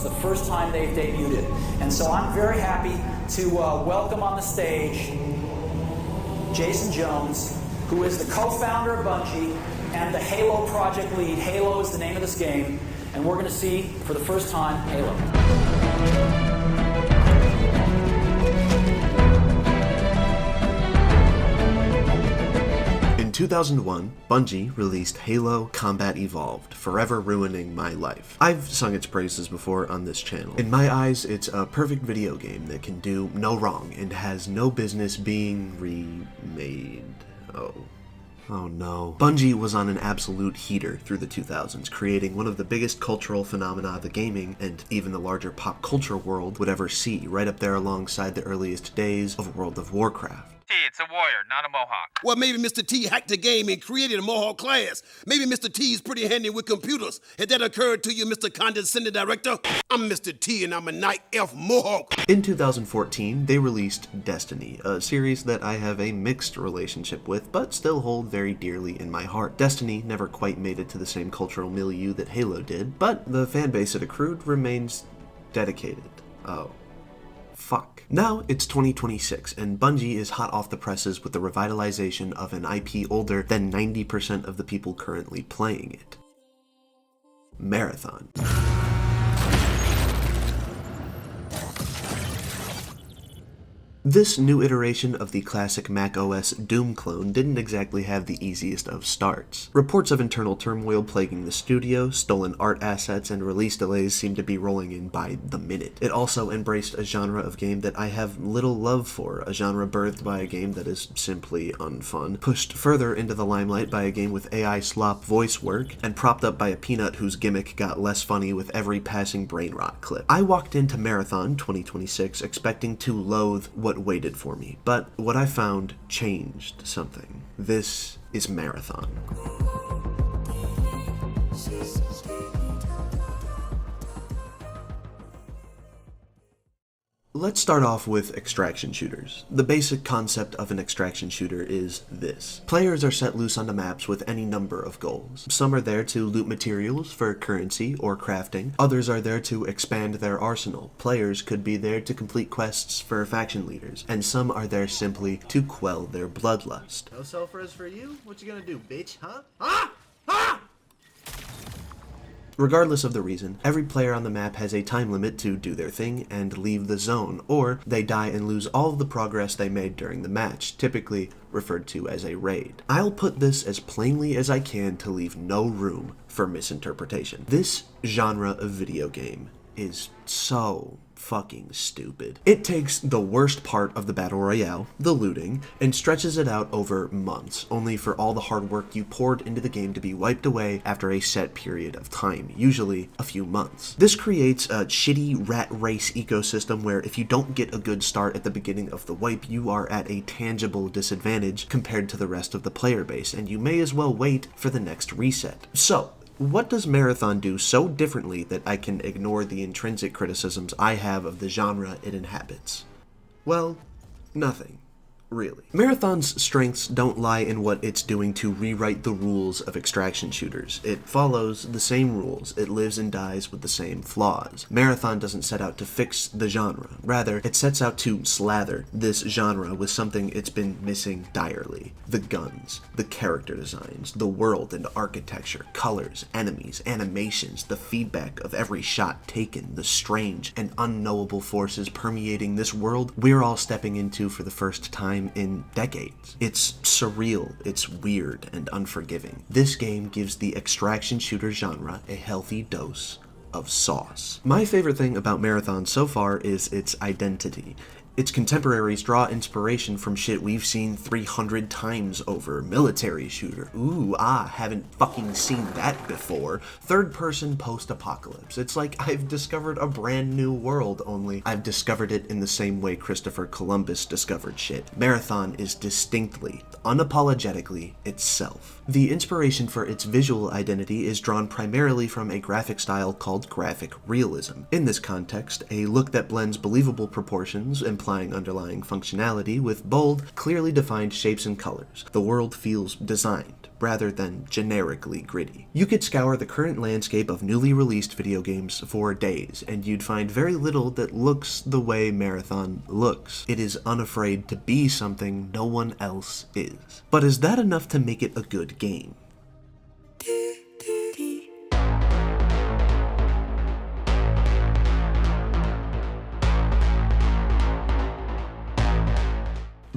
the first time they've debuted it. And so I'm very happy to welcome on the stage Jason Jones, who is the co-founder of Bungie and the Halo project lead. Halo is the name of this game, and we're going to see, for the first time, Halo. In 2001, Bungie released Halo Combat Evolved, forever ruining my life. I've sung its praises before on this channel. In my eyes, it's a perfect video game that can do no wrong and has no business being remade. Oh no. Bungie was on an absolute heater through the 2000s, creating one of the biggest cultural phenomena the gaming, and even the larger pop culture world, would ever see, right up there alongside the earliest days of World of Warcraft. T, it's a warrior, not a Mohawk. Well, maybe Mr. T hacked the game and created a Mohawk class. Maybe Mr. T's pretty handy with computers. Has that occurred to you, Mr. Condescending Director? I'm Mr. T and I'm a Night Elf Mohawk. In 2014, they released Destiny, a series that I have a mixed relationship with, but still hold very dearly in my heart. Destiny never quite made it to the same cultural milieu that Halo did, but the fanbase it accrued remains dedicated. Oh. Fuck. Now it's 2026, and Bungie is hot off the presses with the revitalization of an IP older than 90% of the people currently playing it. Marathon. This new iteration of the classic macOS Doom clone didn't exactly have the easiest of starts. Reports of internal turmoil plaguing the studio, stolen art assets, and release delays seemed to be rolling in by the minute. It also embraced a genre of game that I have little love for, a genre birthed by a game that is simply unfun, pushed further into the limelight by a game with AI slop voice work, and propped up by a peanut whose gimmick got less funny with every passing brain rot clip. I walked into Marathon 2026 expecting to loathe what waited for me, but what I found changed something. This is Marathon. Let's start off with extraction shooters. The basic concept of an extraction shooter is this. Players are set loose onto maps with any number of goals. Some are there to loot materials for currency or crafting. Others are there to expand their arsenal. Players could be there to complete quests for faction leaders. And some are there simply to quell their bloodlust. No sulfurs for you? What you gonna do, bitch, huh? Regardless of the reason, every player on the map has a time limit to do their thing and leave the zone, or they die and lose all of the progress they made during the match, typically referred to as a raid. I'll put this as plainly as I can to leave no room for misinterpretation. This genre of video game is so fucking stupid. It takes the worst part of the battle royale, the looting, and stretches it out over months, only for all the hard work you poured into the game to be wiped away after a set period of time, usually a few months. This creates a shitty rat race ecosystem where if you don't get a good start at the beginning of the wipe, you are at a tangible disadvantage compared to the rest of the player base, and you may as well wait for the next reset. So, what does Marathon do so differently that I can ignore the intrinsic criticisms I have of the genre it inhabits? Well, nothing. Really. Marathon's strengths don't lie in what it's doing to rewrite the rules of extraction shooters. It follows the same rules. It lives and dies with the same flaws. Marathon doesn't set out to fix the genre. Rather, it sets out to slather this genre with something it's been missing direly. The guns, the character designs, the world and architecture, colors, enemies, animations, the feedback of every shot taken, the strange and unknowable forces permeating this world we're all stepping into for the first time in decades. It's surreal, it's weird, and unforgiving. This game gives the extraction shooter genre a healthy dose of sauce. My favorite thing about Marathon so far is its identity. Its contemporaries draw inspiration from shit we've seen 300 times over. Military shooter. Ooh, haven't fucking seen that before. Third-person post-apocalypse. It's like I've discovered a brand new world, only I've discovered it in the same way Christopher Columbus discovered shit. Marathon is distinctly, unapologetically itself. The inspiration for its visual identity is drawn primarily from a graphic style called graphic realism. In this context, a look that blends believable proportions and implying underlying functionality with bold, clearly defined shapes and colors. The world feels designed, rather than generically gritty. You could scour the current landscape of newly released video games for days, and you'd find very little that looks the way Marathon looks. It is unafraid to be something no one else is. But is that enough to make it a good game?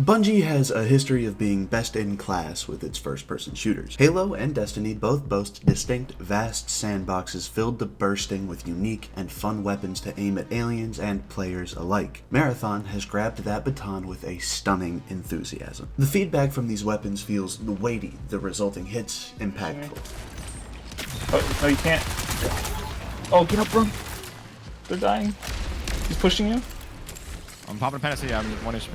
Bungie has a history of being best in class with its first-person shooters. Halo and Destiny both boast distinct, vast sandboxes filled to bursting with unique and fun weapons to aim at aliens and players alike. Marathon has grabbed that baton with a stunning enthusiasm. The feedback from these weapons feels weighty, the resulting hits impactful. Oh, no, you can't. Oh, get up, run! They're dying. He's pushing you. I'm popping a penalty. I'm 1 HP.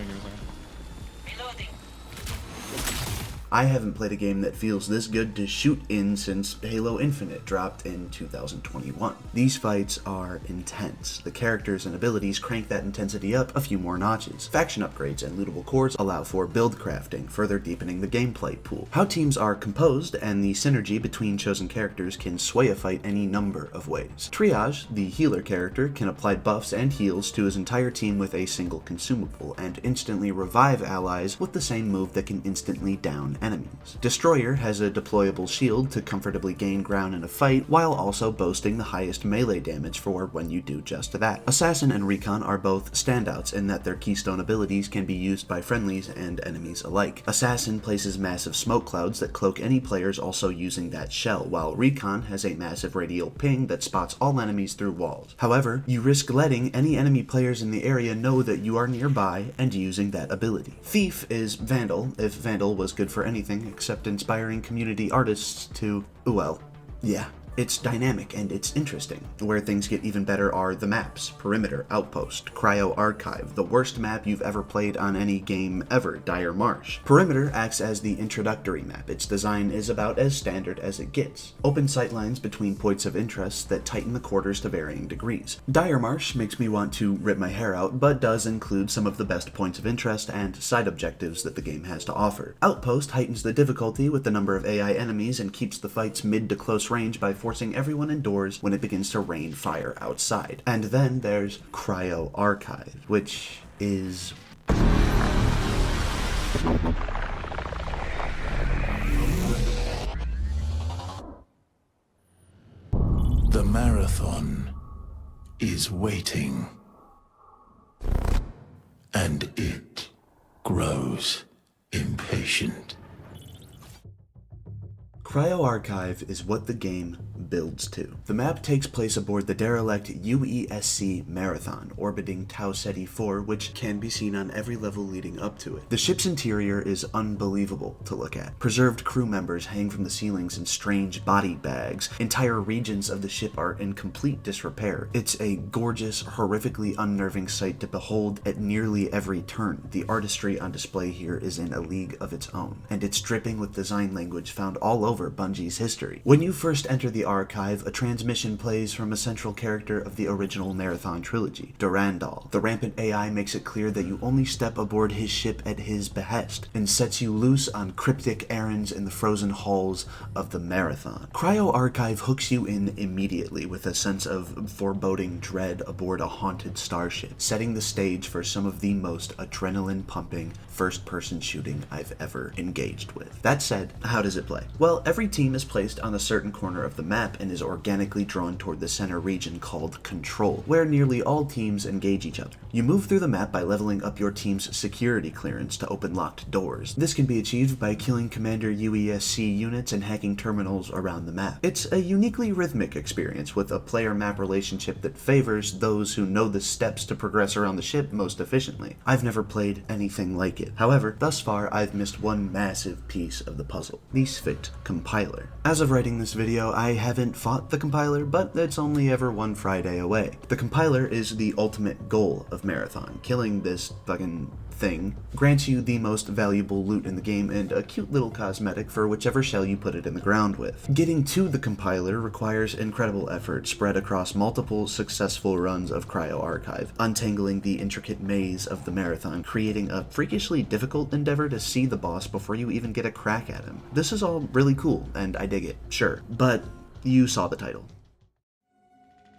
I haven't played a game that feels this good to shoot in since Halo Infinite dropped in 2021. These fights are intense. The characters and abilities crank that intensity up a few more notches. Faction upgrades and lootable cores allow for build crafting, further deepening the gameplay pool. How teams are composed and the synergy between chosen characters can sway a fight any number of ways. Triage, the healer character, can apply buffs and heals to his entire team with a single consumable, and instantly revive allies with the same move that can instantly down enemies. Destroyer has a deployable shield to comfortably gain ground in a fight, while also boasting the highest melee damage for when you do just that. Assassin and Recon are both standouts in that their keystone abilities can be used by friendlies and enemies alike. Assassin places massive smoke clouds that cloak any players also using that shell, while Recon has a massive radial ping that spots all enemies through walls. However, you risk letting any enemy players in the area know that you are nearby and using that ability. Thief is Vandal, if Vandal was good for anything except inspiring community artists to, well, yeah. It's dynamic and it's interesting. Where things get even better are the maps: Perimeter, Outpost, Cryo Archive, the worst map you've ever played on any game ever, Dire Marsh. Perimeter acts as the introductory map. Its design is about as standard as it gets. Open sightlines between points of interest that tighten the quarters to varying degrees. Dire Marsh makes me want to rip my hair out, but does include some of the best points of interest and side objectives that the game has to offer. Outpost heightens the difficulty with the number of AI enemies and keeps the fights mid to close range by forcing everyone indoors when it begins to rain fire outside. And then there's Cryo Archive, which is... The marathon is waiting, and it grows impatient. Cryo Archive is what the game builds to. The map takes place aboard the derelict UESC Marathon, orbiting Tau Ceti 4, which can be seen on every level leading up to it. The ship's interior is unbelievable to look at. Preserved crew members hang from the ceilings in strange body bags. Entire regions of the ship are in complete disrepair. It's a gorgeous, horrifically unnerving sight to behold at nearly every turn. The artistry on display here is in a league of its own, and it's dripping with design language found all over Bungie's history. When you first enter the archive, a transmission plays from a central character of the original Marathon trilogy, Durandal. The rampant AI makes it clear that you only step aboard his ship at his behest, and sets you loose on cryptic errands in the frozen halls of the Marathon. Cryo Archive hooks you in immediately with a sense of foreboding dread aboard a haunted starship, setting the stage for some of the most adrenaline-pumping first-person shooting I've ever engaged with. That said, how does it play? Well, every team is placed on a certain corner of the map and is organically drawn toward the center region called Control, where nearly all teams engage each other. You move through the map by leveling up your team's security clearance to open locked doors. This can be achieved by killing Commander UESC units and hacking terminals around the map. It's a uniquely rhythmic experience with a player-map relationship that favors those who know the steps to progress around the ship most efficiently. I've never played anything like it. However, thus far I've missed one massive piece of the puzzle: the Svikt compiler. As of writing this video, I haven't fought the compiler, but it's only ever one Friday away. The compiler is the ultimate goal of Marathon, killing this fucking thing grants you the most valuable loot in the game and a cute little cosmetic for whichever shell you put it in the ground with. Getting to the compiler requires incredible effort spread across multiple successful runs of Cryo Archive, untangling the intricate maze of the marathon, creating a freakishly difficult endeavor to see the boss before you even get a crack at him. This is all really cool, and I dig it, sure, but you saw the title.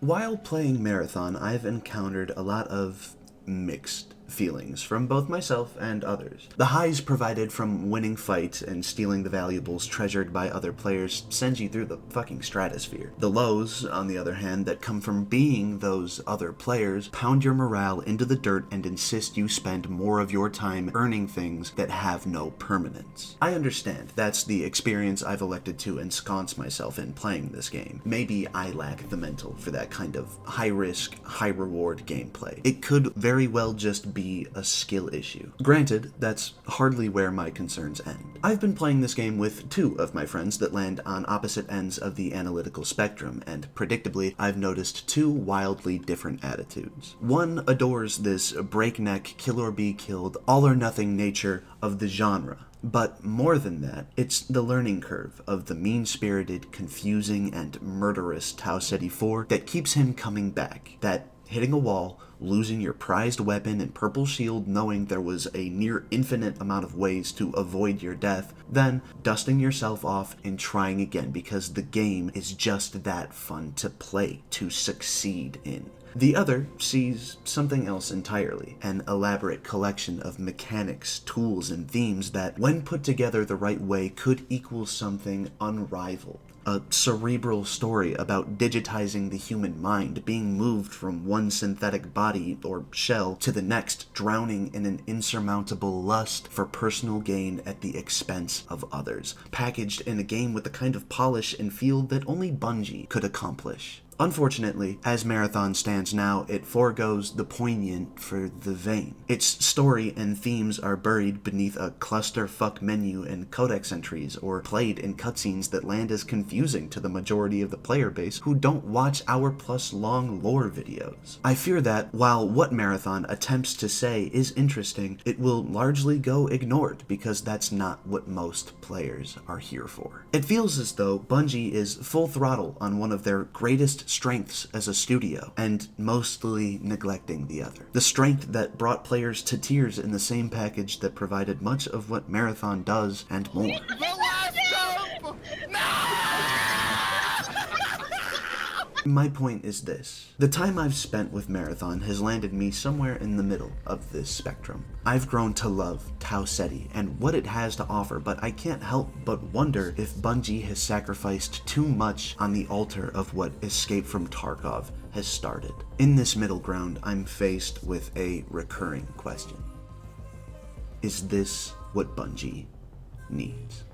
While playing Marathon, I've encountered a lot of mixed feelings from both myself and others. The highs provided from winning fights and stealing the valuables treasured by other players sends you through the fucking stratosphere. The lows, on the other hand, that come from being those other players pound your morale into the dirt and insist you spend more of your time earning things that have no permanence. I understand that's the experience I've elected to ensconce myself in playing this game. Maybe I lack the mental for that kind of high-risk, high-reward gameplay. It could very well just be a skill issue. Granted, that's hardly where my concerns end. I've been playing this game with two of my friends that land on opposite ends of the analytical spectrum, and predictably, I've noticed two wildly different attitudes. One adores this breakneck, kill or be killed, all or nothing nature of the genre. But more than that, it's the learning curve of the mean-spirited, confusing, and murderous Tau Ceti 4 that keeps him coming back. That hitting a wall, losing your prized weapon and purple shield knowing there was a near infinite amount of ways to avoid your death, then dusting yourself off and trying again because the game is just that fun to play, to succeed in. The other sees something else entirely, an elaborate collection of mechanics, tools, and themes that, when put together the right way, could equal something unrivaled. A cerebral story about digitizing the human mind, being moved from one synthetic body or shell to the next, drowning in an insurmountable lust for personal gain at the expense of others, packaged in a game with the kind of polish and feel that only Bungie could accomplish. Unfortunately, as Marathon stands now, it forgoes the poignant for the vain. Its story and themes are buried beneath a clusterfuck menu and codex entries, or played in cutscenes that land as confusing to the majority of the player base who don't watch hour-plus-long lore videos. I fear that, while what Marathon attempts to say is interesting, it will largely go ignored because that's not what most players are here for. It feels as though Bungie is full throttle on one of their greatest strengths as a studio, and mostly neglecting the other. The strength that brought players to tears in the same package that provided much of what Marathon does and more. My point is this. The time I've spent with Marathon has landed me somewhere in the middle of this spectrum. I've grown to love Tau Ceti and what it has to offer, but I can't help but wonder if Bungie has sacrificed too much on the altar of what Escape from Tarkov has started. In this middle ground, I'm faced with a recurring question. Is this what Bungie needs?